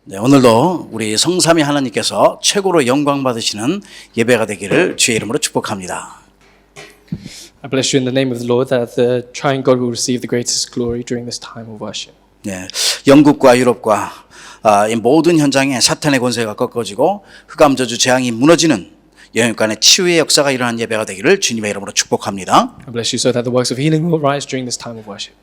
네, 오늘도 우리 성삼위 하나님께서 최고로 영광 받으시는 예배가 되기를 주의 이름으로 축복합니다. I bless you in the name of the Lord that the triune God will receive the greatest glory during this time of worship. 네, 영국과 유럽과 이 모든 현장에 사탄의 권세가 꺾어지고 흑암 저주 재앙이 무너지는 영육간의 치유의 역사가 일어난 예배가 되기를 주님의 이름으로 축복합니다. I bless you so that the works of healing will rise during this time of worship.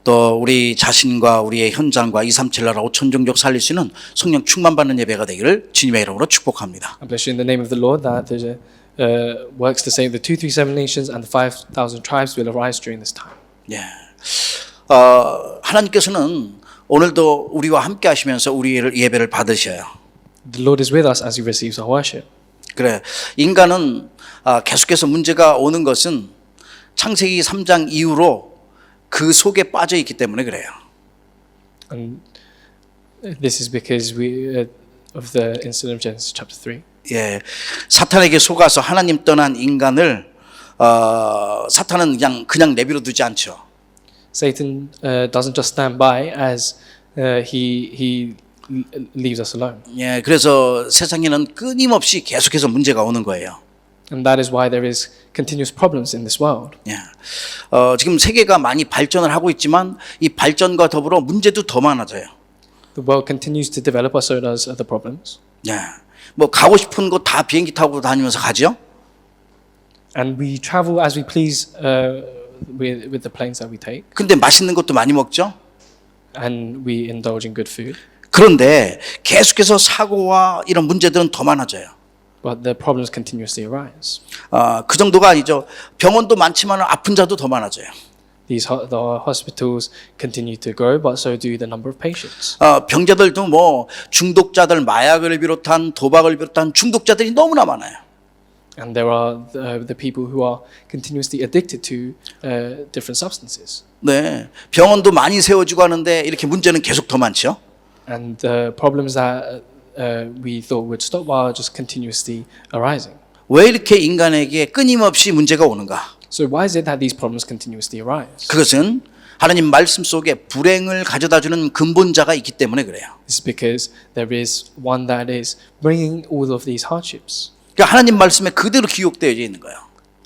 또 우리 자신과 우리의 현장과 237 나라 5천 종족 살릴 수 있는 성령 충만받는 예배가 되기를 주님의 이름으로 축복합니다. I bless you in the name of the Lord that the works to save the 237 nations and the 5,000 tribes will arise during this time. 예. 하나님께서는 오늘도 우리와 함께 하시면서 우리의 예배를 받으셔요. The Lord is with us as He receives our worship. 그래, 인간은 계속해서 문제가 오는 것은 창세기 3장 이후로 그 속에 빠져 있기 때문에 그래요. And this is because of the incident of Genesis chapter 3. 예, 사탄에게 속아서 하나님 떠난 인간을 사탄은 그냥 내버려 두지 않죠. Satan doesn't just stand by as he leaves us alone. 예, 그래서 세상에는 끊임없이 계속해서 문제가 오는 거예요. And that is why there is continuous problems in this world. 예, 지금 세계가 많이 발전을 하고 있지만 이 발전과 더불어 문제도 더 많아져요. The world continues to develop, so does the problems. 예, 뭐 가고 싶은 곳 다 비행기 타고 다니면서 가죠. And we travel as we please with the planes that we take, 근데 맛있는 것도 많이 먹죠. and we indulge in good food. 그런데 계속해서 사고와 이런 문제들은 더 많아져요. But the problems continuously arise. 그 정도가 아니죠. 병원도 많지만 아픈 자도 더 많아져요. The hospitals continue to grow, but so do the number of patients. 병자들도 뭐 중독자들, 마약을 비롯한 도박을 비롯한 중독자들이 너무나 많아요. And there are the people who are continuously addicted to different substances. 네, 병원도 많이 세워지고 하는데 이렇게 문제는 계속 더 많죠. And the problems that we thought would stop are just continuously arising. 왜 이렇게 인간에게 끊임없이 문제가 오는가? So why is it that these problems continuously arise? 그것은 하나님 말씀 속에 불행을 가져다주는 근본자가 있기 때문에 그래요. It's because there is one that is bringing all of these hardships. 그러니까 하나님 말씀에 그대로 기록되어 있는 거예요.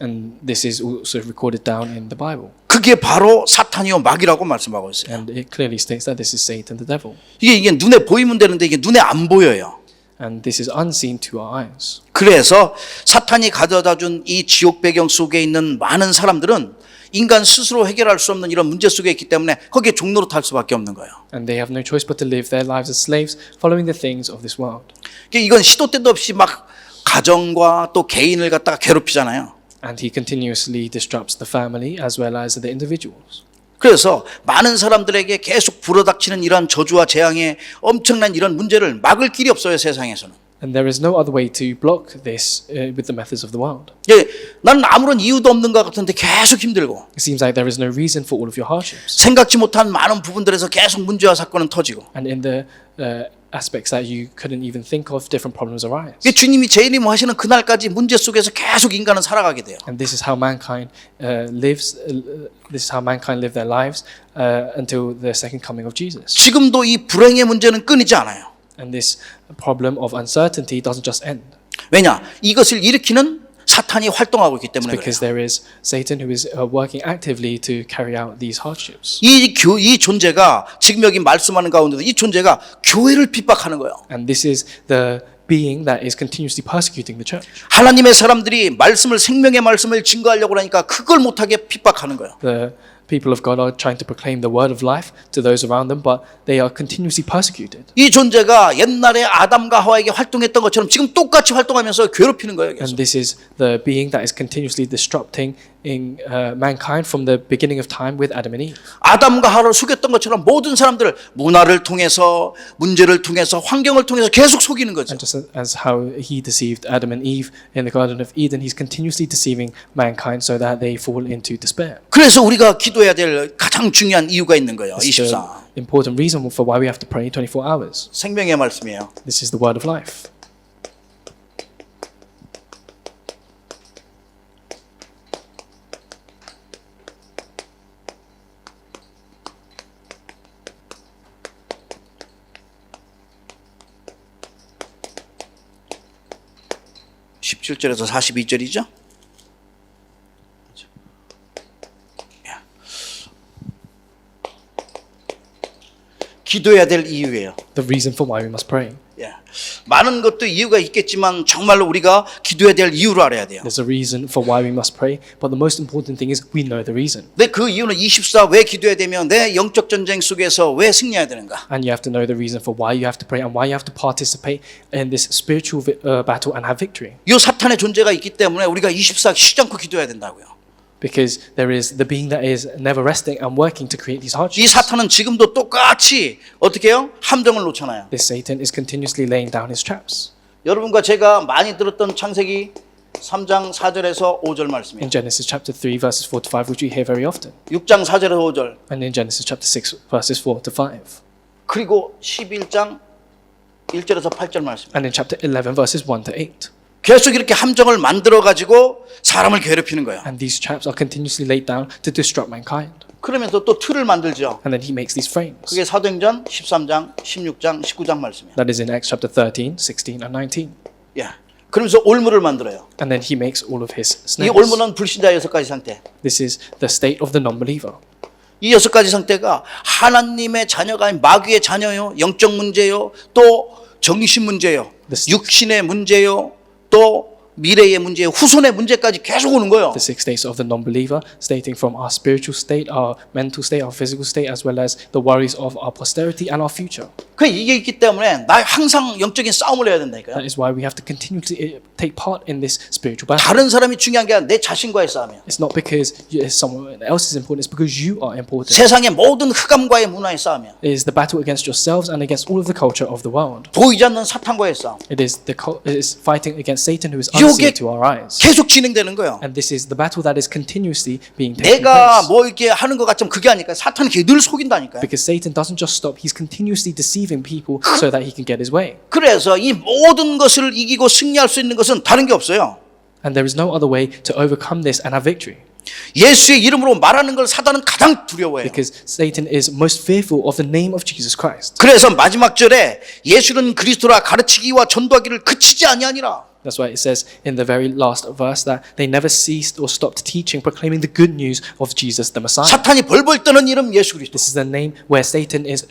And this is also recorded down in the Bible. 그게 바로 사탄이요 마귀라고 말씀하고 있어요. And it clearly states that this is Satan, the devil. 이게 눈에 보이면 되는데 이게 눈에 안 보여요. And this is unseen to our eyes. 그래서 사탄이 가져다 준 이 지옥 배경 속에 있는 많은 사람들은 인간 스스로 해결할 수 없는 이런 문제 속에 있기 때문에 거기에 종로로 탈 수밖에 없는 거예요. And they have no choice but to live their lives as slaves, following the things of this world. 이건 시도 때도 없이 막 가정과 또 개인을 갖다가 괴롭히잖아요. And he continuously disrupts the family as well as the individuals. 그래서 많은 사람들에게 계속 불어닥치는 이런 저주와 재앙의 엄청난 이런 문제를 막을 길이 없어요, 세상에서는. And there is no other way to block this with the methods of the world. 예, 나는 아무런 이유도 없는 것 같은데 계속 힘들고 It seems like there is no reason for all of your hardships. 생각지 못한 많은 부분들에서 계속 문제와 사건은 터지고 And in the aspects that you couldn't even think of, different problems arise. 주님이 재림을 하시는 그날까지 문제 속에서 계속 인간은 살아가게 돼요. And this is how mankind lives. This is how mankind live their lives until the second coming of Jesus. 지금도 이 불행의 문제는 끊이지 않아요. And this problem of uncertainty doesn't just end. 왜냐? 이것을 일으키는 사탄이 활동하고 있기 때문에 Because 그래요. there is Satan who is working actively to carry out these hardships. 이 존재가 지금 여기 말씀하는 가운데도 이 존재가 교회를 핍박하는 거예요. And this is the being that is continuously persecuting the church. 하나님의 사람들이 말씀을 생명의 말씀을 증거하려고 하니까 그걸 못하게 핍박하는 거예요. The people of God are trying to proclaim the word of life to those around them, but they are continuously persecuted. 이 존재가 옛날에 아담과 하와에게 활동했던 것처럼 지금 똑같이 활동하면서 괴롭히는 거예요. 계속. And this is the being that is continuously disrupting in mankind from the beginning of time with Adam and Eve. 아담과 하와를 속였던 것처럼 모든 사람들을 문화를 통해서 문제를 통해서 환경을 통해서 계속 속이는 거죠. And just as how he deceived Adam and Eve in the Garden of Eden, he's continuously deceiving mankind so that they fall into despair. 그래서 우리가 기도해야 될 가장 중요한 이유가 있는 거예요. It's the 24. important reason for why we have to pray 24 hours. 생명의 말씀이에요. This is the word of life. 37절에서 42절이죠. 기도해야 될 이유예요. The reason for why we must pray. 예. 많은 것도 이유가 있겠지만 정말로 우리가 기도해야 될 이유를 알아야 돼요. There's a reason for why we must pray, but the most important thing is we know the reason. 근데 그 이유는 24 왜 기도해야 되며 내 영적 전쟁 속에서 왜 승리해야 되는가? And you have to know the reason for why you have to pray and why you have to participate in this spiritual battle and have victory. 이 사탄의 존재가 있기 때문에 우리가 24 쉬지 않고 기도해야 된다고요. Because there is the being that is never resting and working to create these 이 hardships. 사탄은 지금도 똑같이 어떻게 해요? 함정을 놓잖아요. This Satan is continuously laying down his traps. 여러분과 제가 많이 들었던 창세기 3장 4절에서 5절 말씀이에요. In Genesis chapter 3 verses 4 to 5, which we hear very often. 6장 4절에서 5절. And in Genesis chapter 6 verses 4 to 5. 그리고 11장 1절에서 8절 말씀. And in chapter 11 verses 1 to 8. 계속 이렇게 함정을 만들어 가지고 사람을 괴롭히는 거예요. And these traps are continuously laid down to disrupt mankind. 그러면서 또 틀을 만들죠. And then he makes these frames. 그게 사도행전 13장, 16장, 19장 말씀이에요. That is in Acts chapter 13, 16 and 19. 예. 그러면서 올무를 만들어요. And then he makes all of his 이 snares. 올무는 불신자 6가지 상태. This is the state of the non-believer. 이 6가지 상태가 하나님의 자녀가 아닌 마귀의 자녀요, 영적 문제요, 또 정신 문제요, 육신의 문제요, 또 미래의 문제, 후손의 문제까지 계속 오는 거예요. The 6 states of the non-believer, stating from our spiritual state, our mental state, our physical state, as well as the worries of our posterity and our future. 그 이게 있기 때문에 나 항상 영적인 싸움을 해야 된다니까요. That is why we have to continually take part in this spiritual battle. 다른 사람이 중요한 게 아니라 내 자신과의 싸움이야. It's not because someone else is important, it's because you are important. 세상의 모든 흑암과의 문화의 싸움이야. It is the battle against yourselves and against all of the culture of the world. 보이지 않는 사탄과의 싸움. It is fighting against Satan who is 이게 unseen to our eyes. 계속 진행되는 거예요. And this is the battle that is continuously being taken 내가 place. 뭐 이렇게 하는 것 같지만 그게 아니까 사탄이 늘 속인다니까요. Because Satan doesn't just stop, he's continuously deceiving people so that he can get his way. 그래서 이 모든 것을 이기고 승리할 수 있는 것은 다른 게 없어요. And there is no other way to overcome this and have victory. 예수의 이름으로 말하는 걸 사단은 가장 두려워해요. Because Satan is most fearful of the name of Jesus Christ. 그래서 마지막 절에 예수는 그리스도라 가르치기와 전도하기를 그치지 아니하니라. That's why it says in the very last verse that they never ceased or stopped teaching, proclaiming the good news of Jesus the Messiah. 사탄이 벌벌 떠는 이름 예수 그리스도. This is the name where Satan is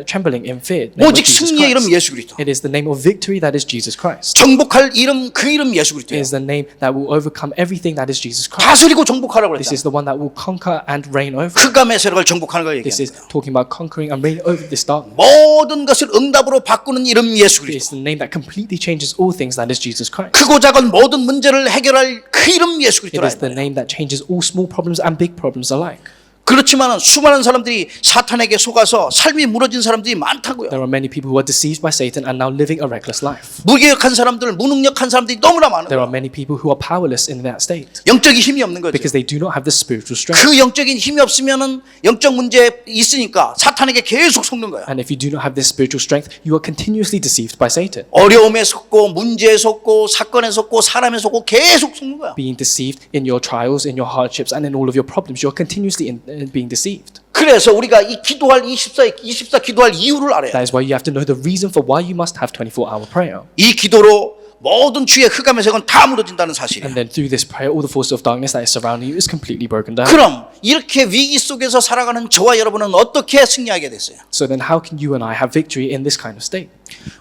trembling in fear. Name of 오직 Jesus 승리의 이름 Christ. 예수 그리스도. It is the name of victory that is Jesus Christ. 정복할 이름 그 이름 예수 It 그리스도예요. is the name that will overcome everything that is Jesus Christ. 다스리고 정복하라고 This 그랬잖아요. is the one that will conquer and reign over. 흑암의 세력을 정복하는 걸 This 얘기해요. is talking about conquering and reigning over this darkness. 모든 것을 응답으로 바꾸는 이름 예수 It 그리스도. is the name that completely changes all things that is Jesus Christ. 크고 작은 모든 문제를 해결할 그 이름 예수 It 그리스도라. is the name that changes all small problems and big problems alike. 그렇지만 수많은 사람들이 사탄에게 속아서 삶이 무너진 사람들이 많다고요. There are many people who are deceived by Satan and now living a reckless life. 무기력한 사람들, 무능력한 사람들이 너무나 많은 There are 거예요. many people who are powerless in that state 영적인 힘이 없는 거죠. because they do not have the spiritual strength. 그 영적인 힘이 없으면은 영적 문제 있으니까 사탄에게 계속 속는 거야. And if you do not have this spiritual strength, you are continuously deceived by Satan, 어려움에 속고 문제에 속고 사건에 속고 사람에 속고 계속 속는 거야. being deceived in your trials, in your hardships, and in all of your problems. You are continuously being deceived. 그래서 우리가 이 기도할 24 기도할 이유를 알아야 돼. That is why you have to know the reason for why you must have 24-hour prayer. 이 기도로 모든 주의 흑암의 세력은 다 무너진다는 사실이에요. And then through this prayer, all the forces of darkness that is surrounding you is completely broken down. 그럼 이렇게 위기 속에서 살아가는 저와 여러분은 어떻게 승리하게 됐어요? So then how can you and I have victory in this kind of state?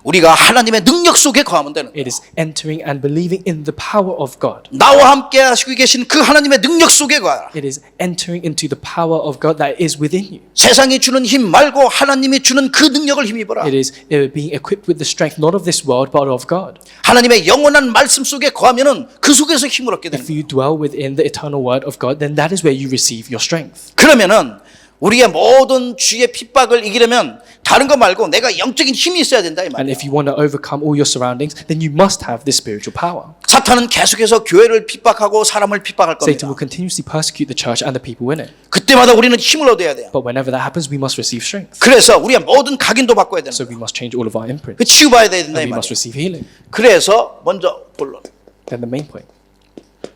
우리가 하나님의 능력 속에 거하면 되는 거예요. It is entering and believing in the power of God. 나와 함께 하시고 계신 그 하나님의 능력 속에 거야. It is entering into the power of God that is within you. 세상이 주는 힘 말고 하나님이 주는 그 능력을 힘입어라. It is being equipped with the strength not of this world but of God. 하나님의 영원한 말씀 속에 거하면은 그 속에서 힘을 얻게 되는 If 거예요. you dwell within the eternal word of God, then that is where you receive your strength. 그러면은 우리의 모든 주의 핍박을 이기려면 다른 거 말고 내가 영적인 힘이 있어야 된다 이 And 말이에요. if you want to overcome all your surroundings, then you must have this spiritual power. 사탄은 계속해서 교회를 핍박하고 사람을 핍박할 겁니다. Satan will continuously persecute the church and the people in it. 그때마다 우리는 힘을 얻어야 돼요. But whenever that happens, we must receive strength. 그래서 우리의 모든 각인도 바꿔야 되는 So 거예요. we must change all of our imprint. 그 치유받아야 된다 이 And we must 말이에요. receive healing. 그래서 먼저 본론 Then the main point,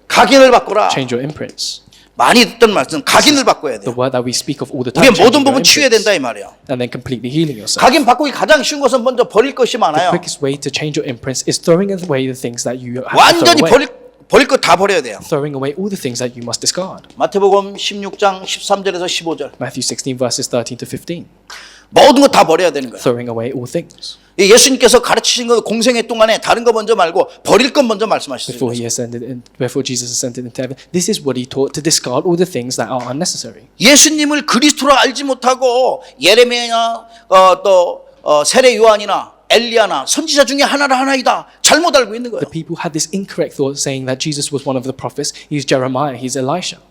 각인을 바꾸라. change your imprints. 많이 듣던 말씀, 각인을 바꿔야 The 돼요. word that we speak of all the time. 우리가 모든 changing 부분 your 치유해야 된다 이 imprints, 말이에요. and then completely healing yourself. 각인 바꾸기 가장 쉬운 것은 먼저 버릴 것이 The 많아요. quickest way to change your imprints is throwing away the things that you have to 완전히 throw away. 버릴 것 다 버려야 돼요. Throwing away all the things that you must discard. 마태복음 16장 13절에서 15절. Matthew 16 verses 13 to 15. 모든 거 다 버려야 되는 거예요. Throwing away all things. 예수님께서 가르치신 거 공생애 동안에 다른 거 먼저 말고 버릴 것 먼저 말씀하시는 Before 거예요. before Jesus ascended into heaven, this is what he taught, to discard all the things that are unnecessary. 예수님을 그리스도로 알지 못하고 예레미야나 세례 요한이나 엘리야나 선지자 중에 하나이다 잘못 알고 있는 거예요. The people had this incorrect thought saying that Jesus was one of the prophets. He's Jeremiah, he's Elisha.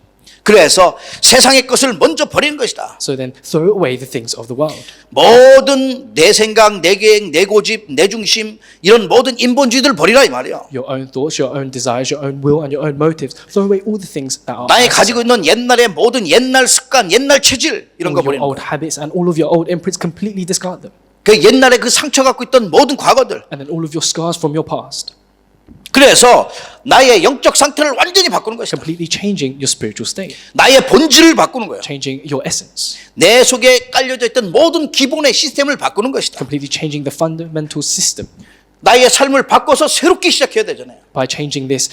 그래서 세상의 것을 먼저 버리는 것이다. So then throw away the things of the world. 모든 내 생각, 내 계획, 내 고집, 내 중심 이런 모든 인본주의들 버리라 이 말이에요. Your own thoughts, your own desires, your own will, and your own motives. Throw away all the things that are 나의 가지고 있는 옛날의 모든 옛날 습관, 옛날 체질 이런 거 all your 버리는 old 거예요. habits and all of your old imprints, completely discard them. 그 옛날에 그 상처 갖고 있던 모든 과거들. And then all of your scars from your past. 그래서 나의 영적 상태를 완전히 바꾸는 것이다. Completely changing your spiritual state. 나의 본질을 바꾸는 거예요. Changing your essence. 내 속에 깔려져 있던 모든 기본의 시스템을 바꾸는 것이다. Completely changing the fundamental system. 나의 삶을 바꿔서 새롭게 시작해야 되잖아요. By changing this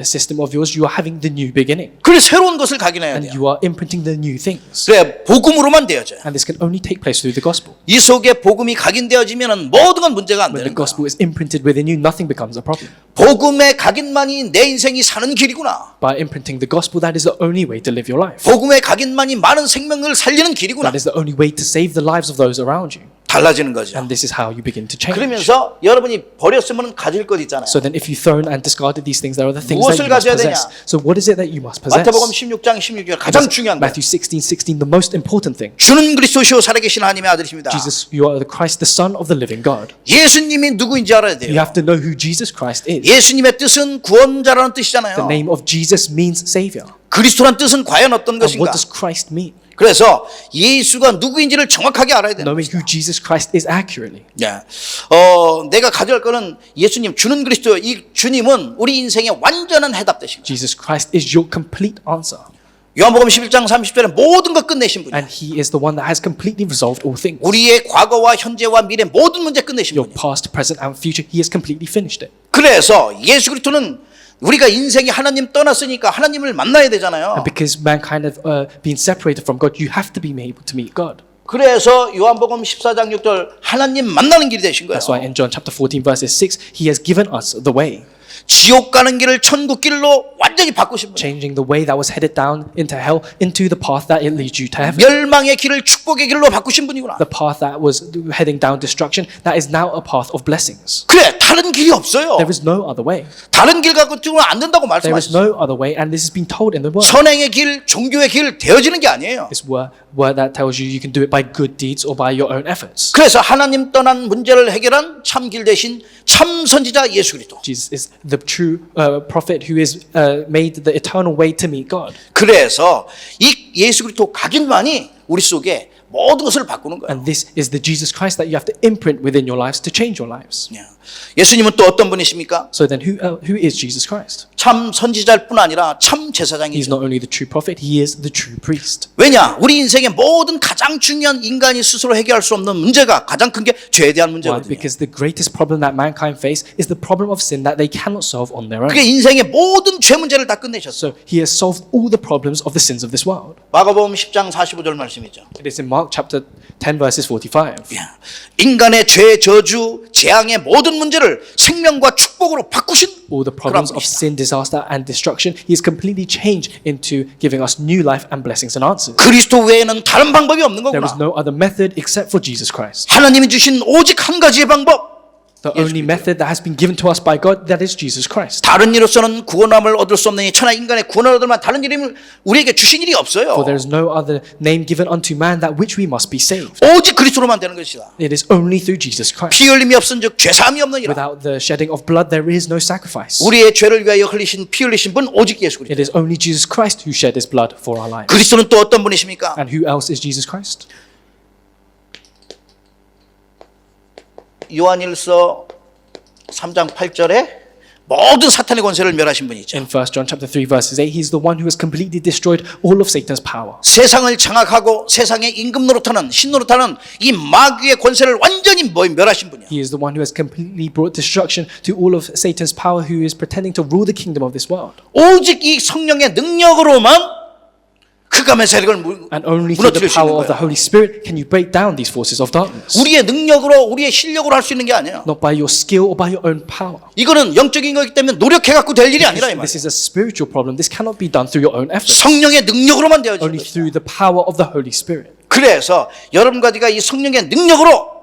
system of yours, you are having the new beginning. 그래 새로운 것을 각인해야 And 돼요. you are imprinting the new things. 그래 복음으로만 되어져요. And this can only take place through the gospel. 이 속에 복음이 각인되어지면 모든 건 문제가 안 When the 되는 거예요. gospel is imprinted within you, nothing becomes a problem. 복음의 각인만이 내 인생이 사는 길이구나. By imprinting the gospel, that is the only way to live your life. 복음의 각인만이 많은 생명을 살리는 길이구나. That is the only way to save the lives of those around you. 달라지는 거죠. And this is how you begin to change. 그러면서 여러분이 버렸으면 가질 것 있잖아요. So then if you've thrown and discarded these things, there are the things that 무엇을 you must 가져야 possess. 되냐? So what is it that you must possess? 마태복음 16장 16절 가장 중요한 거. Matthew 16:16, the most important thing. 주는 그리스도시요 살아계신 하나님의 아들이십니다. Jesus, you are the Christ, the Son of the living God. 예수님이 누구인지 알아야 You 돼요. have to know who Jesus Christ is. 예수님의 뜻은 구원자라는 뜻이잖아요. The name of Jesus means Savior. 그리스도란 뜻은 과연 어떤 And 것인가? what does Christ mean? 그래서 예수가 누구인지를 정확하게 알아야 되는 Knowing 것이다. who Jesus Christ is accurately. 야, 내가 가져갈 거는 예수님 주는 그리스도. 이 주님은 우리 인생의 완전한 해답 되신 거예요. Jesus Christ is your complete answer. 요한복음 11장 30절에 모든 것 끝내신 분이에요. And He is the one that has completely resolved all things. 우리의 과거와 현재와 미래 모든 문제 끝내신 Your 분이에요. past, present, and future, He has completely finished it. 그래서 예수 그리스도는 우리가 인생이 하나님 떠났으니까 하나님을 만나야 되잖아요. And because mankind have been separated from God, you have to be able to meet God. 그래서 요한복음 14장 6절 하나님 만나는 길이 되신 거예요. That's why in John chapter 14 verses 6, He has given us the way, 지옥 가는 길을 천국 길로 완전히 바꾸신 분이에요. changing the way that was headed down into hell into the path that it leads you to heaven. 멸망의 길을 축복의 길로 바꾸신 분이구나. The path that was heading down destruction, that is now a path of blessings. 그래 다른 길이 없어요. There is no other way. 다른 길 갖고 뛰면 안 된다고 There is 말씀하셨어요. no other way, and this has been told in the word. 선행의 길, 종교의 길 되어지는 게 아니에요. This word that tells you you can do it by good deeds or by your own efforts. 그래서 하나님 떠난 문제를 해결한 참 길 대신 참 선지자 예수 그리스도. Jesus is the true prophet who is made the eternal way to meet God. 그래서 이 예수 그리스도 각인만이 우리 속에 모든 것을 바꾸는 거예요. And this is the Jesus Christ that you have to imprint within your lives to change your lives. 예수님은 또 어떤 분이십니까? So then who is Jesus Christ? 참 선지자일 뿐 아니라 참 He's 제사장이죠. not only the true prophet, he is the true priest. 왜냐? 우리 인생의 모든 가장 중요한 인간이 스스로 해결할 수 없는 문제가 가장 큰 게 죄에 대한 Why? 문제거든요. Because the greatest problem that mankind face is the problem of sin that they cannot solve on their own. 그게 인생의 모든 죄 문제를 다 끝내셨어요. So he has solved all the problems of the sins of this world. 마가복음 10장 45절 말씀이죠. It is in Mark chapter 10 verses 45. 인간의 죄, 저주, 재앙의 모든 문제를 생명과 축복으로 바꾸신 All the 그런 problems of 분이시다. sin, disaster, and destruction, he has completely changed into giving us new life and blessings and answers. 그리스도 외에는 다른 방법이 없는 There is 거구나. no other method except for Jesus Christ. 하나님이 주신 오직 한 가지의 방법. The only method that has been given to us by God, that is Jesus Christ. 다른 이로서는 구원함을 얻을 수 없는 이 천하 인간의 구원을 얻을 만 다른 이름을 우리에게 주신 일이 없어요. For there is no other name given unto man that which we must be saved. 오직 그리스도로만 되는 것이다. It is only through Jesus Christ. 피 흘림이 없은즉 죄사함이 없느니라. Without the shedding of blood, there is no sacrifice. 우리의 죄를 위하여 흘리신 피 흘리신 분 오직 예수 그리스도. It is only Jesus Christ who shed his blood for our lives. 그리스도는 또 어떤 분이십니까? And who else is Jesus Christ? 요한일서 3장 8절에 모든 사탄의 권세를 멸하신 분이죠. In 1 John chapter 3 verses 8, he's the one who has completely destroyed all of Satan's power. 세상을 장악하고 세상의 임금 노릇하는 신 노릇하는 이 마귀의 권세를 완전히 멸하신 분이야. He is the one who has completely brought destruction to all of Satan's power, who is pretending to rule the kingdom of this world. 오직 이 성령의 능력으로만 흑암의 세력을 And only through the 무너뜨릴 수 있는 power of the 거야. Holy Spirit can you break down these forces of darkness. 우리의 능력으로 우리의 실력으로 할 수 있는 게 아니에요. Not by your skill or by your own power. 이거는 영적인 거기 때문에 노력해 갖고 될 일이 아니라 이 말이에요. This is a spiritual problem. This cannot be done through your own efforts. 성령의 능력으로만 되어지는 Only 거예요. through the power of the Holy Spirit. 그래서 여러분까지가 이 성령의 능력으로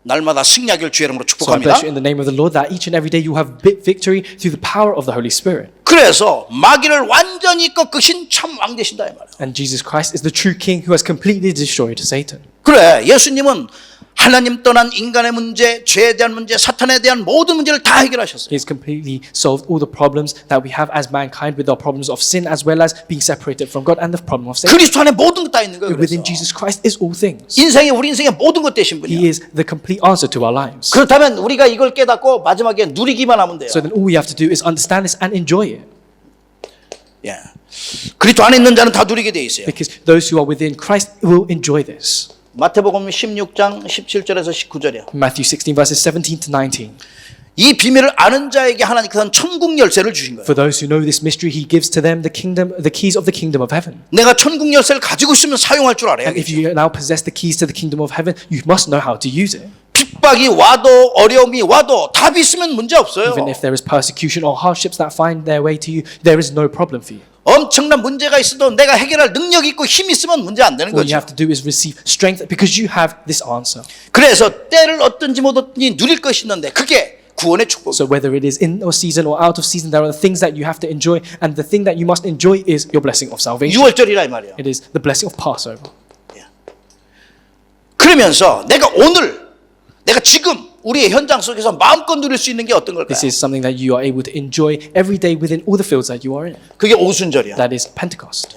날마다 승리하기를 주의 이름으로 So I 축복합니다. bless you in the name of the Lord that each and every day you have victory through the power of the Holy Spirit. 그래서 마귀를 완전히 꺾으신 참 왕 되신다 이 말이에요. And Jesus Christ is the true King who has completely destroyed Satan. 그래, 예수님은 하나님 떠난 인간의 문제, 죄에 대한 문제, 사탄에 대한 모든 문제를 다 해결하셨어요. He has completely solved all the problems that we have as mankind with our problems of sin as well as being separated from God and the problem of Satan. 그리스도 안에 모든 것 다 있는 거예요. Within 그래서. Jesus Christ is all things. 우리 인생의 모든 것 되신 분이에요. He is the complete answer to our lives. 그렇다면 우리가 이걸 깨닫고 마지막에 누리기만 하면 돼요. So then all we have to do is understand this and enjoy it. 예. 그리스도 안에 있는 자는 다 누리게 돼 있어요. Because those who are within Christ will enjoy this. 마태복음 16장 17절에서 19절이요. Matthew 16 verses 17 to 19. 이 비밀을 아는 자에게 하나님께서는 천국 열쇠를 주신 거예요. For those who know this mystery, he gives to them the keys of the kingdom of heaven. 내가 천국 열쇠를 가지고 있으면 사용할 줄 알아야 And if 돼. you now possess the keys to the kingdom of heaven, you must know how to use it. 핍박이 와도 어려움이 와도 답이 있으면 문제 없어요. Even if there is persecution or hardships that find their way to you, there is no problem for you. 엄청난 문제가 있어도 내가 해결할 능력이 있고 힘이 있으면 문제 안 되는 All you 거죠. have to do is receive strength because you have this answer. 그래서 때를 얻든지 못 얻든지 누릴 것이 있는데 그게 구원의 축복이에요. So whether it is in or season or out of season, there are things that you have to enjoy, and the thing that you must enjoy is your blessing of salvation. 6월절이라 이 말이에요. It is the blessing of Passover. 그러면서 내가 오늘 내가 지금 우리의 현장 속에서 마음껏 누릴 수 있는 게 어떤 걸까요? This is something that you are able to enjoy every day within all the fields that you are in. 그게 오순절이야. That is Pentecost.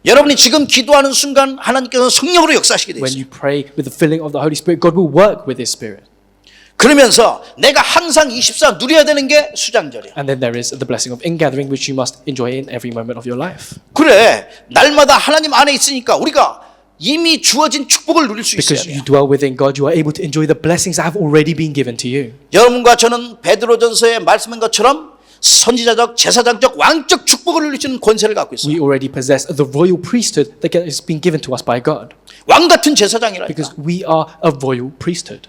여러분이 지금 기도하는 순간 하나님께서는 성령으로 역사하시게 돼 When 있어요. you pray with the filling of the Holy Spirit, God will work with His Spirit. 그러면서 내가 항상 24 누려야 되는 게 수장절이야. And then there is the blessing of ingathering, which you must enjoy in every moment of your life. 그래, 날마다 하나님 안에 있으니까 우리가 이미 주어진 축복을 누릴 수 있어야 Because 돼요. you dwell within God, you are able to enjoy the blessings that have already been given to you. 여러분과 저는 베드로전서에 말씀한 것처럼 선지자적, 제사장적, 왕적 축복을 누릴 수 있는 권세를 갖고 있어요. We already possess the royal priesthood that has been given to us by God. 왕 같은 제사장이라니까. Because we are a royal priesthood.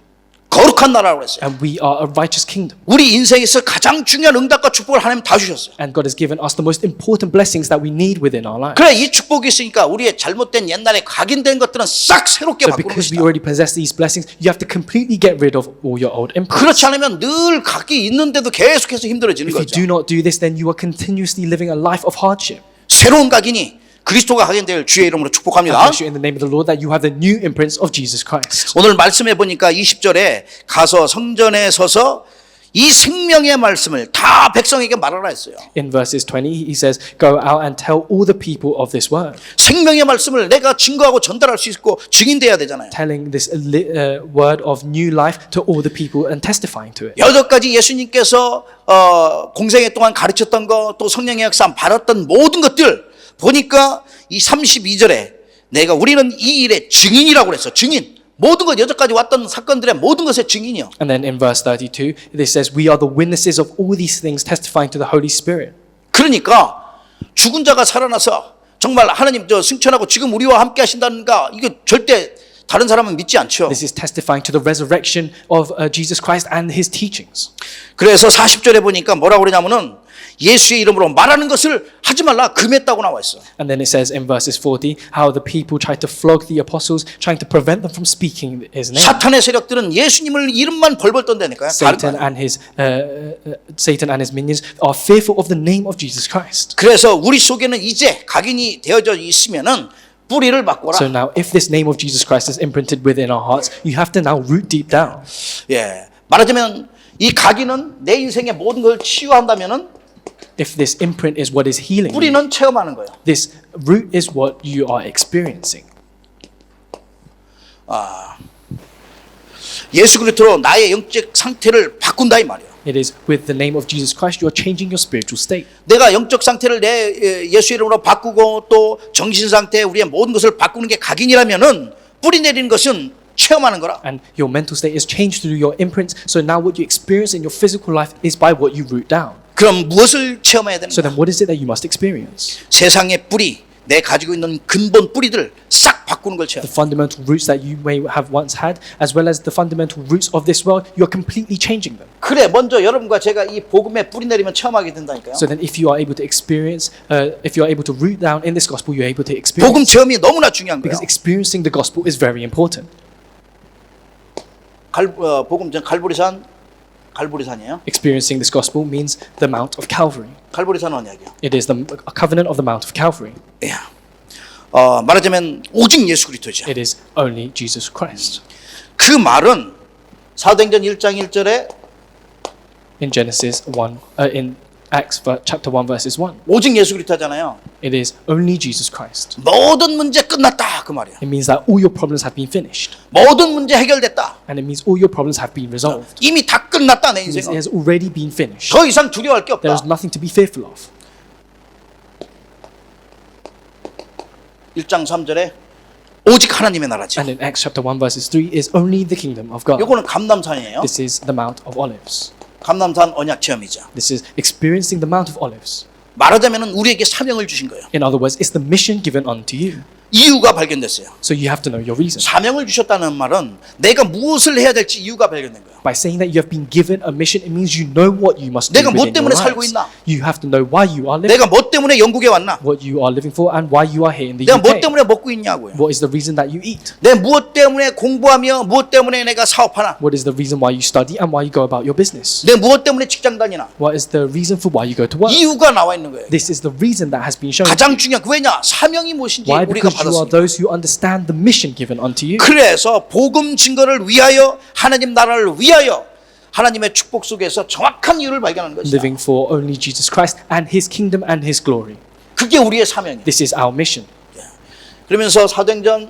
거룩한 나라라고 했어요. And we are a righteous kingdom. 우리 인생에서 가장 중요한 응답과 축복을 하나님 다 주셨어요. And God has given us the most important blessings that we need within our lives. 그래, 이 축복이 있으니까 우리의 잘못된 옛날에 각인된 것들은 싹 새롭게 So 바꾸는 because 것이다. we already possess these blessings, you have to completely get rid of all your old imprints. 그렇지 않으면 늘 각이 있는데도 계속해서 힘들어지는 If you 거죠. do not do this, then you are continuously living a life of hardship. 새로운 각인이 그리스도가 각인될 주의 이름으로 I 축복합니다. bless you in the name of the Lord that you have the new imprints of Jesus Christ. 오늘 말씀해 보니까 20절에 가서 성전에 서서 이 생명의 말씀을 다 백성에게 말하라 했어요. In verses 20, he says, "Go out and tell all the people of this word." 생명의 말씀을 내가 증거하고 전달할 수 있고 증인돼야 되잖아요. Telling this word of new life to all the people and testifying to it. 여태까지 예수님께서 공생애 동안 가르쳤던 거, 또 성령의 역사 받았던 모든 것들 보니까 이 32절에 우리는 이 일의 증인이라고 그랬어. 증인. 모든 것 여태까지 왔던 사건들의 모든 것의 증인이요. And then in verse 32, this says, "We are the witnesses of all these things, testifying to the Holy Spirit." 그러니까 죽은 자가 살아나서 정말 하나님 승천하고 지금 우리와 함께 하신다는가 이거 절대 다른 사람은 믿지 않죠. This is testifying to the resurrection of Jesus Christ and His teachings. 그래서 40절에 보니까 뭐라고 그러냐면은 예수의 이름으로 말하는 것을 하지 말라 금했다고 나와 있어. And then it says in verses 40 how the people tried to flog the apostles, trying to prevent them from speaking His name. 사탄의 세력들은 예수님을 이름만 벌벌 떤다니까요. Satan and his minions are fearful of the name of Jesus Christ. 그래서 우리 속에는 이제 각인이 되어져 있으면은 뿌리를 바꿔라. So now, if this name of Jesus Christ is imprinted within our hearts, you have to now root deep down. 예, 말하자면 이 각인은 내 인생의 모든 걸 치유한다면은 If this imprint is what is healing, 뿌리는 체험하는 거예요. this root is what you are experiencing. 예수 그리스도로 나의 영적 상태를 바꾼다 이 말이에요. It is with the name of Jesus Christ you are changing your spiritual state. 내가 영적 상태를 내 예수 이름으로 바꾸고 또 정신 상태 우리의 모든 것을 바꾸는 게 각인이라면은 뿌리 내리는 것은 체험하는 거라. And your mental state is changed through your imprints. So now what you experience in your physical life is by what you root down. 그럼 무엇을 체험해야 So 되는가? then what is it that you must experience? 세상의 뿌리, 내 가지고 있는 근본 뿌리들 싹 바꾸는 걸 체험. The fundamental roots that you may have once had, as well as the fundamental roots of this world, you are completely changing them. 그래 먼저 여러분과 제가 이 복음에 뿌리 내리면 체험하게 된다니까요. So then if you are able to experience, if you are able to root down in this gospel, you're able to 복음 experience. 체험이 너무나 중요한 거예요. Because experiencing the gospel is very important. 복음 전 갈보리산이에요. Experiencing this gospel means the Mount of Calvary. 갈보리산 언약이요. It is the a covenant of the Mount of Calvary. 예. 말하자면 오직 예수 그리스도죠. It is only Jesus Christ. 그 말은 사도행전 1장 1절에 In Genesis 1, in Acts chapter 1 verses 1, 오직 예수 그리스도잖아요. it is only Jesus Christ. 모든 문제 끝났다 그 말이야. It means that all your problems have been finished. 모든 문제 해결됐다. And it means all your problems have been resolved. 이미 다 끝났다 내 It means it 인생은. has already been finished. 더 이상 두려워할 게 There is 없다. nothing to be fearful of. 1장 3절에 오직 하나님의 나라죠. And in Acts chapter 1 verses 3 is only the kingdom of God. 요거는 감람산이에요. This is the Mount of Olives. 감람산 언약 체험이죠. This is experiencing the Mount of Olives. 말하자면 우리에게 사명을 주신 거예요. In other words, it's the mission given unto you. 이유가 발견됐어요. So you have to know your reason. 사명을 주셨다는 말은 내가 무엇을 해야 될지 이유가 발견된 거예요. By saying that you have been given a mission, it means you know what you must do 내가 뭐 within your 때문에 살고 lives. 있나? You have to know why you are living, 내가 뭐 때문에 영국에 왔나? what you are living for, and why you are here in the 내가 뭐 UK. 때문에 먹고 있냐고요. What is the reason that you eat? 내가 무엇 때문에 공부하며 무엇 때문에 내가 사업하나? What is the reason why you study and why you go about your business? 내가 무엇 때문에 직장 다니나? What is the reason for why you go to work? 이유가 나와 있는 거예요. This is the reason that has been shown. 가장 중요한 그 왜냐? 사명이 무엇인지 Why? 우리가 Because you are 받았습니다. those who understand the mission given unto you. 그래서 복음 증거를 위하여 하나님 나라를 위하여 하나님의 축복 속에서 정확한 이유를 발견하는 것이다. Living for only Jesus Christ and His kingdom and His glory. 그게 우리의 사명이에요. This is our mission. 그러면서 사도행전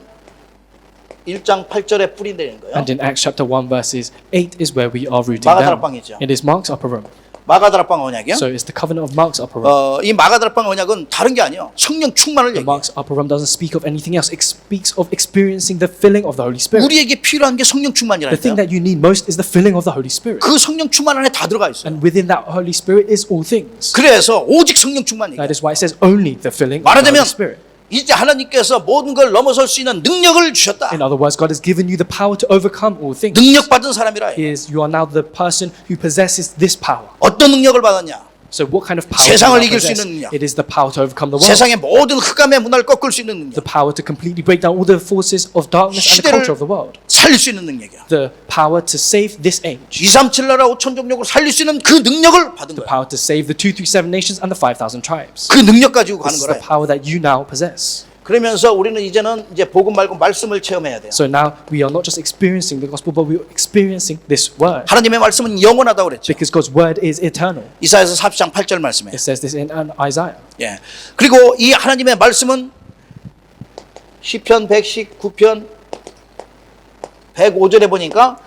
1장 8절에 뿌리 내리는 거예요. And in Acts chapter 1 verses 8 is where we are rooting 마가다락방이죠. down. It is Mark's upper room. 마가다락방 언약이요. So it's the covenant of Mark's upper room. 이 마가다락방 언약은 다른 게 아니에요. 성령 충만을 The 얘기해요. Mark's upper room doesn't speak of anything else. It speaks of experiencing the filling of the Holy Spirit. 우리에게 필요한 게 성령 The thing 충만이라니까요. that you need most is the filling of the Holy Spirit. 그 성령 충만 안에 다 들어가 있어요. And within that Holy Spirit is all things. 그래서 오직 성령 충만 얘기해요. That is why it says only the filling of the 말하자면 Holy Spirit. 이제 하나님께서 모든 걸 넘어설 수 있는 능력을 주셨다. In other words, God has given you the power to overcome all things. 능력 받은 사람이라. Is you are now the person who possesses this power. 어떤 능력을 받았냐? So what kind of power 세상을 do you 이길 수 possess? 있는 능력. It is the power to overcome the world. 세상의 모든 흑암의 문화를 꺾을 수 있는 The 능력. power to completely break down all the forces of darkness and the 시대를 culture of the world. 살릴 수 있는 능력이야. The power to save this age. 237 나라 5천 종족을 살릴 수 있는 그 능력을 받은 The 거야. power to save the 237 nations and the 5,000 tribes. 그 능력 가지고 가는 This is the 거래. power that you now possess. 그러면서 우리는 이제는 이제 복음 말고 말씀을 체험해야 돼요. So now we are not just experiencing the gospel, but we are experiencing this word. 하나님의 말씀은 영원하다고 그랬죠. Because God's word is eternal. 이사야서 40장 8절 말씀에. It says this in Isaiah. 예. 그리고 이 하나님의 말씀은 시편 119편 105절에 보니까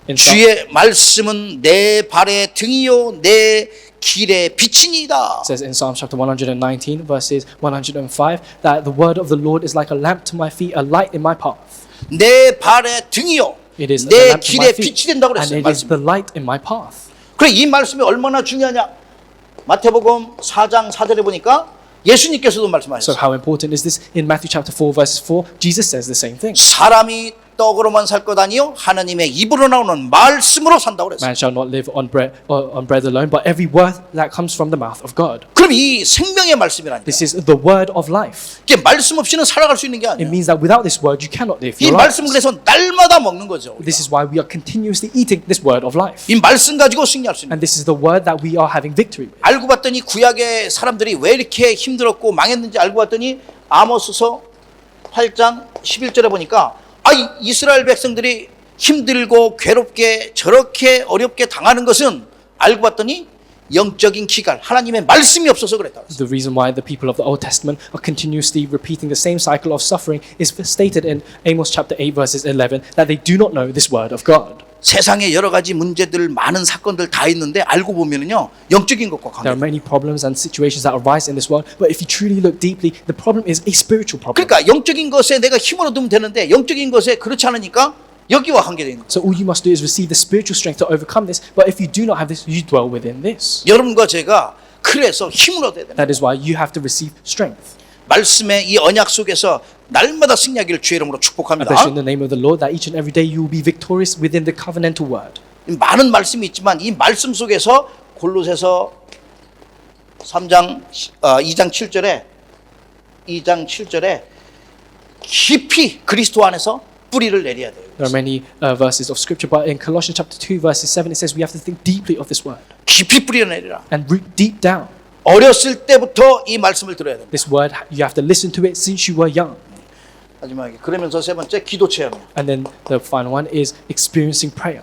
In 주의 말씀은 내 발의 등이요 내 길의 빛이니이다. It says in Psalm chapter 119 verses 105 that the word of the Lord is like a lamp to my feet, a light in my path. 내 발의 등이요 It is the 내 lamp to my 길의 feet, 빛이 된다고 and 그랬어요. it is 말씀. the light in my path. 그래 이 말씀이 얼마나 중요하냐? 마태복음 4장 4절에 보니까 예수님께서도 So 말씀하셨어요. how important is this? In Matthew chapter 4 verses 4, Jesus says the same thing. 사람이 떡으로만 살 것 아니요 하나님의 입으로 나오는 말씀으로 산다고 그랬어요. Man shall not live on bread alone, but every word that comes from the mouth of God. 그럼 이 생명의 말씀이라니까. This is the word of life. 이게 말씀 없이는 살아갈 수 있는 게 It 아니에요. means that without this word, you cannot live 이 your 말씀은 life. 그래서 날마다 먹는 거죠. 우리가. This is why we are continuously eating this word of life. 이 말씀 가지고 승리할 수 있는. And this is the word that we are having victory with. 알고 봤더니 구약의 사람들이 왜 이렇게 힘들었고 망했는지 알고 봤더니 아모스서 8장 11절에 보니까 이스라엘 백성들이 힘들고 괴롭게 저렇게 어렵게 당하는 것은 알고 봤더니 영적인 기갈 하나님의 말씀이 없어서 그랬다. The reason why the people of the Old Testament are continuously repeating the same cycle of suffering is stated in Amos chapter 8 verses 11 that they do not know this word of God. 세상에 여러 가지 문제들, 많은 사건들 다 있는데 알고 보면은요 영적인 것과 There are 관계. many problems and situations that arise in this world, but if you truly look deeply, the problem is a spiritual problem. 그러니까 영적인 것에 내가 힘을 얻으면 되는데 영적인 것에 그렇지 않으니까 여기와 관계되어 있는 거예요. So all you must do is receive the spiritual strength to overcome this, but if you do not have this, you dwell within this. 여러분과 제가 그래서 힘을 얻어야 됩니다. That is why you have to receive strength. 말씀의 이 언약 속에서 날마다 승리하기를 주의 이름으로 I 축복합니다. bless you in the name of the Lord that each and every day you will be victorious within the covenantal word. 많은 말씀이 있지만 이 말씀 속에서 골로새서 2장 7절에 깊이 그리스도 안에서 뿌리를 내려야 돼요. There are many verses of scripture, but in Colossians chapter 2 verses 7 it says we have to think deeply of this word 깊이 뿌리를 내리라. and root deep down. 어렸을 때부터 이 말씀을 들어야 됩니다. This word, you have to listen to it since you were young. 마지막에 그러면서 세 번째 기도 체험이에요. And then the final one is experiencing prayer.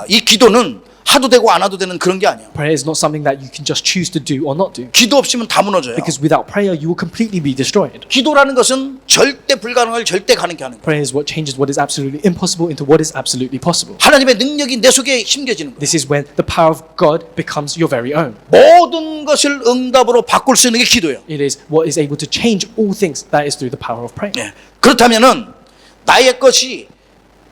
이 기도는 하도 되고 안 하도 되는 그런 게 아니에요. Prayer is not something that you can just choose to do or not do. 기도 없이면 다 무너져요. Because without prayer, you will completely be destroyed. 기도라는 것은 절대 불가능을 절대 가능케 하는 거예요. Prayer is what changes what is absolutely impossible into what is absolutely possible. 하나님의 능력이 내 속에 심겨지는 거예요. This is when the power of God becomes your very own. 모든 것을 응답으로 바꿀 수 있는 게 기도예요. It is what is able to change all things. That is through the power of prayer. 예. 그렇다면은 나의 것이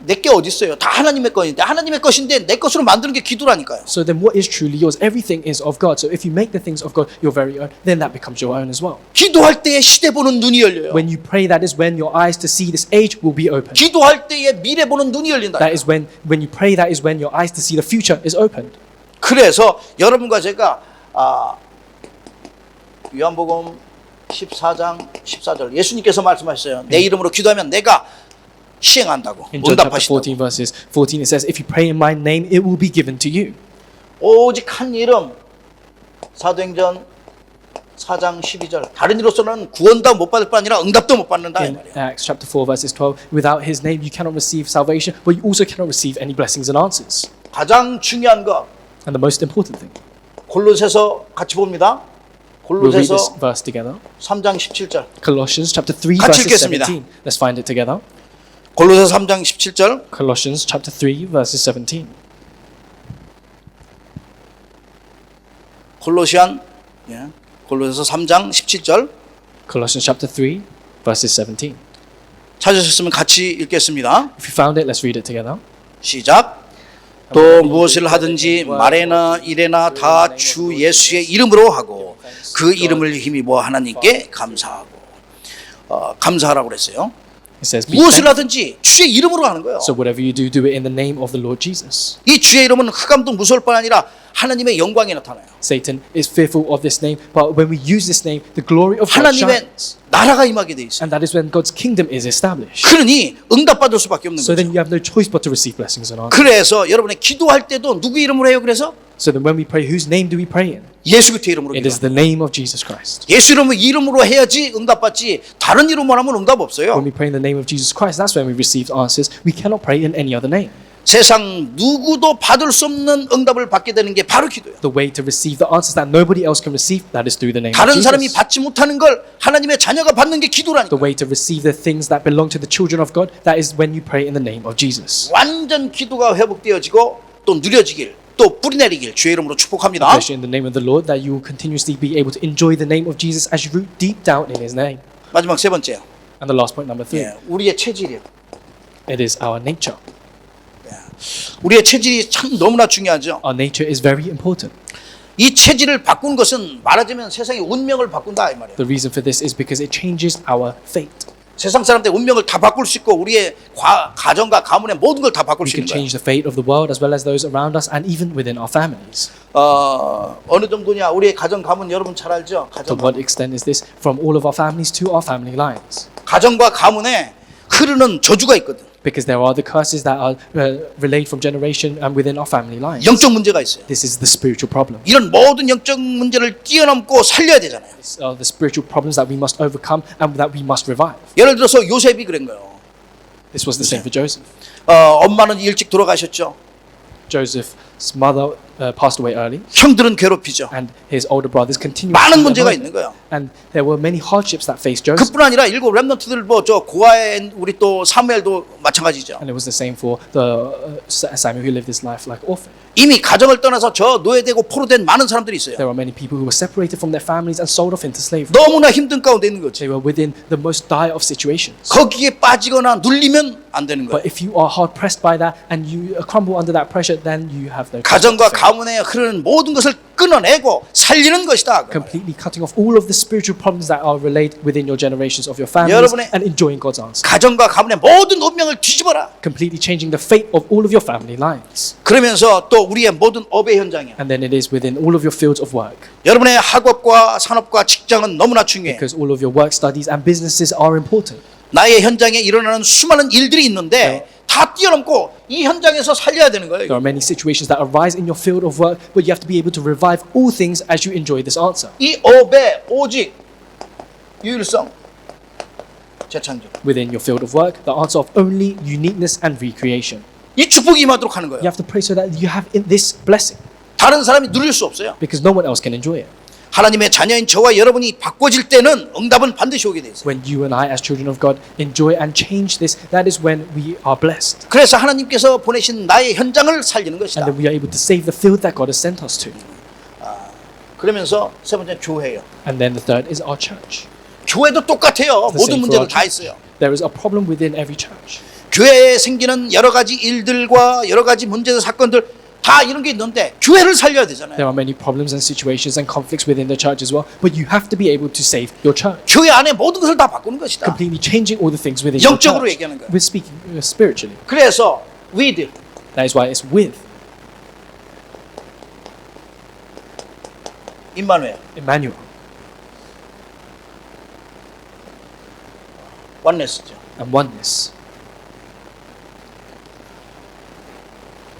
내게 어디 있어요? 다 하나님의 것인데 하나님의 것인데 내 것으로 만드는 게 기도라니까요. So then what is truly yours? Everything is of God. So if you make the things of God your very own, then that becomes your own as well. 기도할 때에 시대 보는 눈이 열려요. When you pray, that is when your eyes to see this age will be open. 기도할 때에 미래 보는 눈이 열린다. That is when you pray, that is when your eyes to see the future is opened. 그래서 여러분과 제가 요한복음 14장 14절 예수님께서 말씀하셨어요. 내 이름으로 기도하면 내가 시행한다고. In John chapter 응답하신다고. 14 verses 14 it says, if you pray in my name, it will be given to you. 오직 한 이름 사도행전 4장 12절 다른 이로서는 구원도 못 받을 뿐 아니라 응답도 못 받는다 이 In 말이에요. Acts chapter 4 verses 12, without his name you cannot receive salvation, but you also cannot receive any blessings and answers. 가장 중요한 거 And the most important thing, 골로새서 같이 봅니다. we'll read this 골로새서 verse together. 3장 17절. Colossians chapter 3 같이 verses 읽겠습니다. 17. Let's find it together. 골로새서 3장 17절. Colossians chapter 3 verses 17. 골로새서 3장 17절. Colossians chapter 3 verses 17. 찾으셨으면 같이 읽겠습니다. If you found it, let's read it together. 시작. 또 무엇을 하든지 말에나 일에나 다 주 예수의 이름으로 하고 그 이름을 힘입어 하나님께 감사하고 감사하라고 그랬어요. It says, be 무엇을 thankful. 하든지 주의 이름으로 하는 거예요. So whatever you do, do it in the name of the Lord Jesus. 이 주의 이름은 흑암도 무서울 뿐 아니라 하나님의 영광이 나타나요. Satan is fearful of this name, but when we use this name, the glory of God 하나님의 shines. 나라가 임하게 돼 있어요. And that is when God's kingdom is established. 그러니 응답받을 수밖에 없는 So 거죠. then you have no choice but to receive blessings and honor. 그래서 여러분의 기도할 때도 누구 이름으로 해요? 그래서 So then when we pray, whose name do we pray in? 예수 그리스도의 이름으로 It is 기도. the name of Jesus Christ. 예수 이름으로 해야지 응답받지. 다른 이름으로 하면 응답 없어요. When we pray in the name of Jesus Christ, that's when we receive answers. We cannot pray in any other name. 세상 누구도 받을 수 없는 응답을 받게 되는 게 바로 기도예요. The way to receive the answers that nobody else can receive, that is through the name of 다른 사람이 Jesus. 받지 못하는 걸 하나님의 자녀가 받는 게 기도라니까. The way to receive the things that belong to the children of God, that is when you pray in the name of Jesus. 완전 기도가 회복되어지고 또 누려지길 또 뿌리내리길 주의 이름으로 축복합니다. I bless you in the name of the Lord that you will continuously be able to enjoy the name of Jesus as you root deep down in His name. 마지막 세 번째요. And the last point, number 3, 우리의 체질이에요. it is our nature. 우리의 체질이 참 너무나 중요하죠. Our nature is very important. 이 체질을 바꾼 것은 말하자면 세상의 운명을 바꾼다 이 말이에요. The reason for this is because it changes our fate. 세상 사람들 운명을 다 바꿀 수 있고 우리의 가정과 가문의 모든 걸 다 바꿀 We 수 can 있는 거예요. change the fate of the world as well as those around us and even within our families. 어느 정도냐? 우리의 가정 가문 여러분 잘 알죠? To what extent is this? From all of our families to our family lines. 가정과 가문에 흐르는 저주가 있거든. Because there are the curses that are relayed from generation and within our family lines. 영적 문제가 있어요. This is the spiritual problem. 이런 모든 영적 문제를 뛰어넘고 살려야 되잖아요. These are the spiritual problems that we must overcome and that we must revive. 예를 들어서 요셉이 그런 거예요. This was the same for Joseph. 엄마는 일찍 돌아가셨죠. Joseph's mother passed away early, 형들은 괴롭히죠. and his older brothers continued. 많은 to 문제가 annoy him. 있는 거예요. And there were many hardships that faced Joseph. 그뿐 아니라 일곱 렘넌트들 저 고아의 우리 또 사무엘도 마찬가지죠. And it was the same for the Samuel who lived his life like orphan. 이미 가정을 떠나서 저 노예되고 포로된 많은 사람들이 있어요. There are many people who were separated from their families and sold off into slavery. 너무나 힘든 가운데 있는 거지. They were within the most dire of situations. 거기에 빠지거나 눌리면 안 되는 거예요. But if you are hard pressed by that and you crumble under that pressure, then you have no 가정과 faith. 가문에 흐르는 모든 것을 끊어내고 살리는 것이다. Completely cutting off all of the spiritual problems that are relayed within your generations of your families 여러분의 and enjoying God's answer. 가정과 가문의 모든 운명을 뒤집어라. Completely changing the fate of all of your family lines. 그러면서 또 우리의 모든 업의 현장이야. And then it is within all of your fields of work. 여러분의 학업과 산업과 직장은 너무나 중요해. Because all of your work studies and businesses are important. 나의 현장에 일어나는 수많은 일들이 있는데 다 뛰어넘고 이 현장에서 살려야 되는 거예요. There are many situations that arise in your field of work, but you have to be able to revive all things as you enjoy this answer. 이 업의 오직 유일성, 재창조. Within your field of work, the answer of only uniqueness and recreation. 이 축복이 임하도록 하는 You 거예요. have to pray so that you have in this blessing, 다른 사람이 누릴 수 없어요. because no one else can enjoy it. 하나님의 자녀인 저와 여러분이 바꿔질 때는 응답은 반드시 오게 돼 있어요. When you and I, as children of God, enjoy and change this, that is when we are blessed. 그래서 하나님께서 보내신 나의 현장을 살리는 And 것이다. then we are able to save the field that God has sent us to. 그러면서 세 번째 교회예요. And then the third is our church. 교회도 똑같아요. The 모든 same for 문제를 our 다 church. 있어요. There is a problem within every church. 교회에 생기는 여러 가지 일들과 여러 가지 문제들 사건들 다 이런 게 있는데 교회를 살려야 되잖아요. There are many problems and situations and conflicts within the church as well, but you have to be able to save your church. 교회 안에 모든 것을 다 바꾸는 것이다. Completely changing all the things within your 영적으로 church. 얘기하는 거예요. We're speaking spiritually. 그래서 with That is why it's with 임마누엘 Emmanuel 원네스죠. and oneness.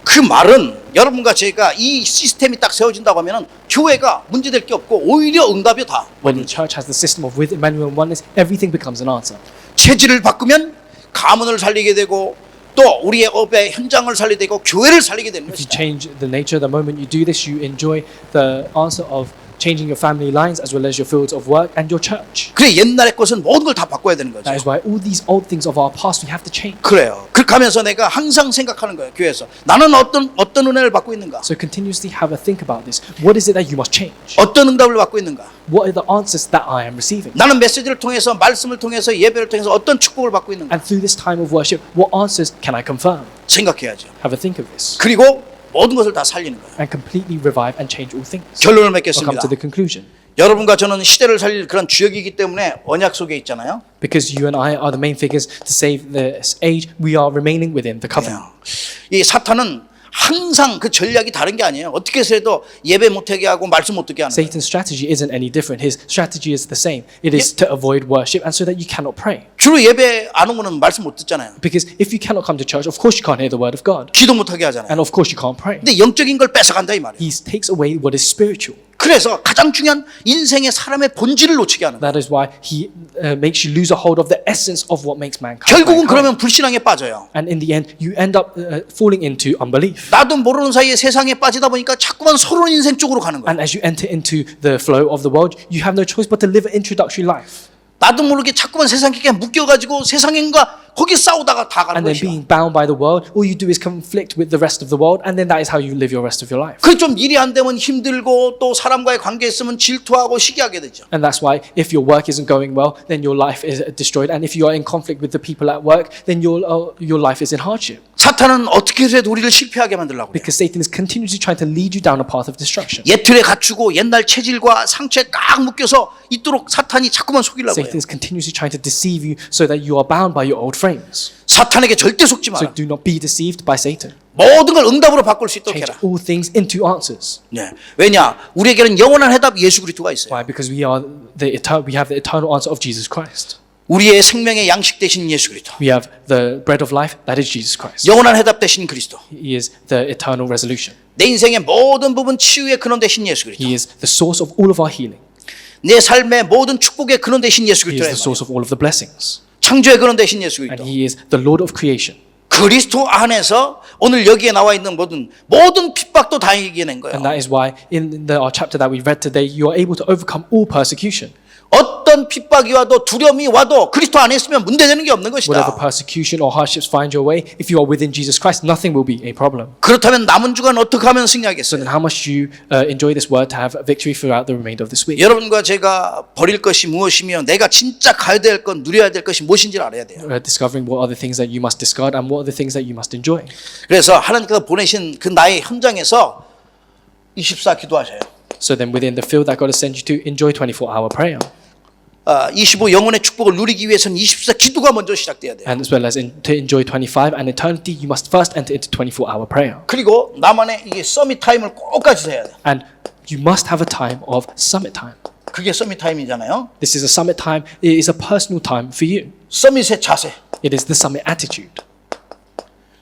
그 말은 여러분과 제가 이 시스템이 딱 세워진다고 하면은 교회가 문제될 게 없고 오히려 응답이 다. When the church has the system of with Emmanuel and oneness, everything becomes an answer. 체질을 바꾸면 가문을 살리게 되고 또 우리의 업의 현장을 살리게 되고 교회를 살리게 되는 If you 것이다. change the nature, the moment you do this, you enjoy the answer of changing your family lines as well as your fields of work and your church. 그래 옛날의 것은 모든 걸 다 바꿔야 되는 거죠. That is why all these old things of our past we have to change. 그래요. 그렇게 하면서 내가 항상 생각하는 거예요. 교회에서 나는 어떤 은혜를 받고 있는가? So continuously have a think about this. What is it that you must change? 어떤 응답을 받고 있는가? What are the answers that I am receiving? 나는 메시지를 통해서 말씀을 통해서 예배를 통해서 어떤 축복을 받고 있는가? And through this time of worship, what answers can I confirm? 생각해야죠. Have a think of this. 그리고 모든 것을 다 살리는 거예요. And completely revive and change all things. 결론을 I'll come 맺겠습니다. to the conclusion. 여러분과 저는 시대를 살릴 그런 주역이기 때문에 언약 속에 있잖아요. Because you and I are the main figures to save this age, we are remaining within the covenant. 이 사탄은 항상 그 전략이 다른 게 아니에요. 어떻게 해서도 예배 못하게 하고 말씀 못 듣게 하는 거예요. Satan's strategy isn't any different. His strategy is the same. It is to avoid worship and so that you cannot pray. 주로 예배 안 오면 말씀 못 듣잖아요. Because if you cannot come to church, of course you can't hear the word of God. 기도 못하게 하잖아요. And of course you can't pray. 근데 영적인 걸 뺏어간다 이 말이에요. He takes away what is spiritual. 그래서 가장 중요한 인생의 사람의 본질을 놓치게 하는 거예요. That is why he makes you lose a hold of the essence of what makes mankind. 결국은 그러면 불신앙에 빠져요. And in the end, you end up falling into unbelief. 나도 모르는 사이에 세상에 빠지다 보니까 자꾸만 서론 인생 쪽으로 가는 거예요. And as you enter into the flow of the world, you have no choice but to live an introductory life. 나도 모르게 자꾸만 세상에 묶여가지고 세상인과 거기 싸우다가 다 가는 And then 것이야. being bound by the world, all you do is conflict with the rest of the world, and then that is how you live your rest of your life. 그 좀 일이 안 되면 힘들고 또 사람과의 관계 있으면 질투하고 시기하게 되죠. And that's why if your work isn't going well, then your life is destroyed. And if you are in conflict with the people at work, then your life is in hardship. 사탄은 어떻게 해서든 우리를 실패하게 만들려고 그래요. Because Satan is continuously trying to lead you down a path of destruction. 옛 틀에 갖추고 옛날 체질과 상처에 꽉 묶여서 있도록 사탄이 자꾸만 속이려고 Satan 해요. is continuously trying to deceive you so that you are bound by your old frames. 사탄에게 절대 속지 So 마라. do not be deceived by Satan. 모든 걸 응답으로 바꿀 수 있도록 Change 해라. all things into answers. 네. 왜냐? 우리에게는 영원한 해답 예수 그리스도가 있어요. Why? Because we have the eternal answer of Jesus Christ. 우리의 생명의 양식 대신 예수 그리스도. We have the bread of life, that is Jesus Christ. 영원한 해답 대신 그리스도. He is the eternal resolution. 내 인생의 모든 부분 치유의 근원 대신 예수 그리스도. He is the source of all of our healing. 내 삶의 모든 축복의 근원 대신 예수 He is 그리스도예요. the source of all of the blessings. 창조의 근원 대신 예수 And 그리스도. He is the Lord of creation. 그리스도 안에서 오늘 여기에 나와 있는 모든 핍박도 다 이겨낸 거예요. And that is why in our chapter that we read today, you are able to overcome all persecution. 어떤 핍박이 와도 두려움이 와도 그리스도 안에 있으면 문제되는 게 없는 Whatever 것이다. persecution or hardships find your way, if you are within Jesus Christ, nothing will be a problem. 그렇다면 남은 주간 어떻게 하면 So 승리하겠어요? then how much do you enjoy this word to have victory throughout the remainder of this week? 여러분과 제가 버릴 것이 무엇이며 내가 진짜 가야 될 것, 누려야 될 것이 무엇인지를 알아야 돼요. Discovering what are the things that you must discard and what are the things that you must enjoy. 그래서 하나님께서 보내신 그 나의 현장에서 24 기도하셔요. So then within the field that God has sent you to, enjoy 24-hour prayer. 25 영혼의 축복을 누리기 위해서는 24 기도가 먼저 시작돼야 돼요. And as well as to enjoy 25 and eternity, you must first enter into 24-hour prayer. 그리고 나만의 이게 서밋 타임을 꼭 같이 해야 돼요. And you must have a time of summit time. 그게 서밋 타임이잖아요. This is a summit time. It is a personal time for you. 서밋의 자세, It is the summit attitude.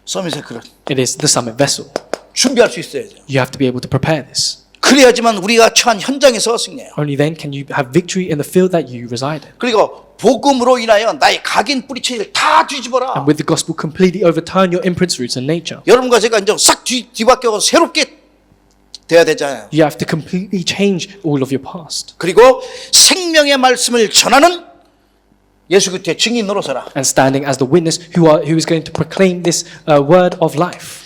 서밋의 그릇 It is the summit vessel. 준비할 수 있어야 돼요. You have to be able to prepare this. 그래야지만 우리가 처한 현장에서 승리해요. Only then can you have victory in the field that you reside in. 그리고 복음으로 인하여 나의 각인 뿌리채를 다 뒤집어라. And with the gospel, completely overturn your imprints, roots, and nature. 여러분과 제가 이제 싹 뒤바뀌어서 새롭게 돼야 되잖아요. You have to completely change all of your past. 그리고 생명의 말씀을 전하는 예수 그리스도의 증인으로 서라. And standing as the witness who is going to proclaim this word of life.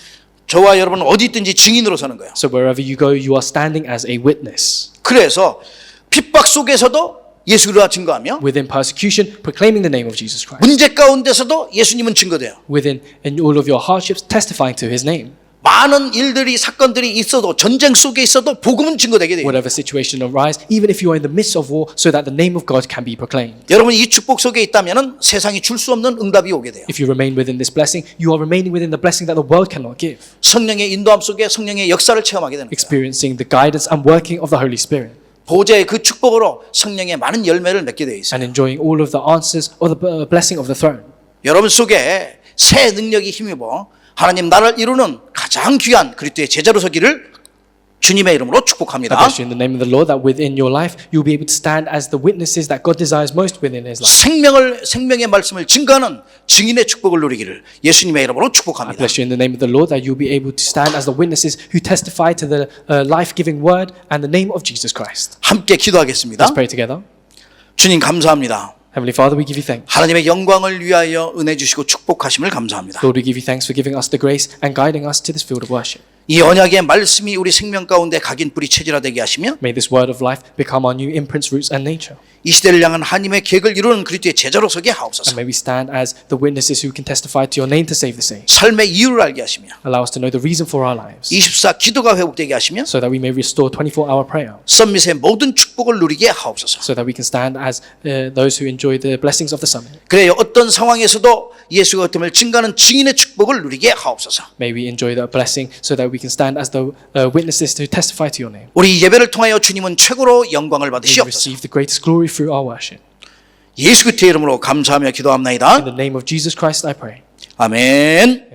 저와 여러분은 어디 있든지 증인으로 서는 거예요. So wherever you go, you are standing as a witness. 그래서 핍박 속에서도 예수를 증거하며 Within persecution, proclaiming the name of Jesus Christ. 문제 가운데서도 예수님은 증거돼요. Within in all of your hardships, testifying to His name. 많은 일들이 사건들이 있어도 전쟁 속에 있어도 복음은 증거되게 돼요. Whatever situation arise, even if you are in the midst of war, so that the name of God can be proclaimed. 여러분 이 축복 속에 있다면은 세상이 줄 수 없는 응답이 오게 돼요. If you remain within this blessing, you are remaining within the blessing that the world cannot give. 성령의 인도함 속에 성령의 역사를 체험하게 되는 거예요. Experiencing the guidance and working of the Holy Spirit. 보좌의 그 축복으로 성령의 많은 열매를 맺게 되어 있어요. And enjoying all of the answers of the blessing of the throne. 여러분 속에 새 능력이 힘입어 하나님 나라를 이루는 가장 귀한 그리스도의 제자로 서기를 주님의 이름으로 I 축복합니다. bless you in the name of the Lord that within your life you'll be able to stand as the witnesses that God desires most within His life. 생명의 말씀을 증거하는 증인의 축복을 누리기를 예수님의 이름으로 I 축복합니다. bless you in the name of the Lord that you'll be able to stand as the witnesses who testify to the life-giving word and the name of Jesus Christ. 함께 기도하겠습니다. Let's pray together. 주님 감사합니다. Heavenly Father, we give you thanks. 하나님의 영광을 위하여 은혜 주시고 축복하심을 감사합니다. Lord, we give you thanks for giving us the grace and guiding us to this field of worship. 이 언약의 말씀이 우리 생명 가운데 각인 뿌리 체질화되게 하시며 May this word of life become our new imprints, roots, and nature. 이 시대를 향한 하나님의 계획을 이루는 그리스도의 제자로 서게 And 하옵소서. may we stand as the witnesses who can testify to your name to save the saints. 삶의 이유를 알게 하시며 Allow us to know the reason for our lives, 24 기도가 회복되게 하시며 so that we may restore 24-hour prayer, 선밋의 모든 축복을 누리게 하옵소서. so that we can stand as those who enjoy the blessings of the summit. 그래요. 어떤 상황에서도 예수가 그됨을 증거하는 증인의 축복을 누리게 하옵소서. May we enjoy that blessing, so that we can stand as the witnesses to testify to your name. 우리 예배를 통하여 주님은 최고로 영광을 May we 받으시옵소서. receive the greatest glory through our worship. 예수 그리스도의 이름으로 감사하며 In 기도합나이다. the name of Jesus Christ, I pray. 아멘.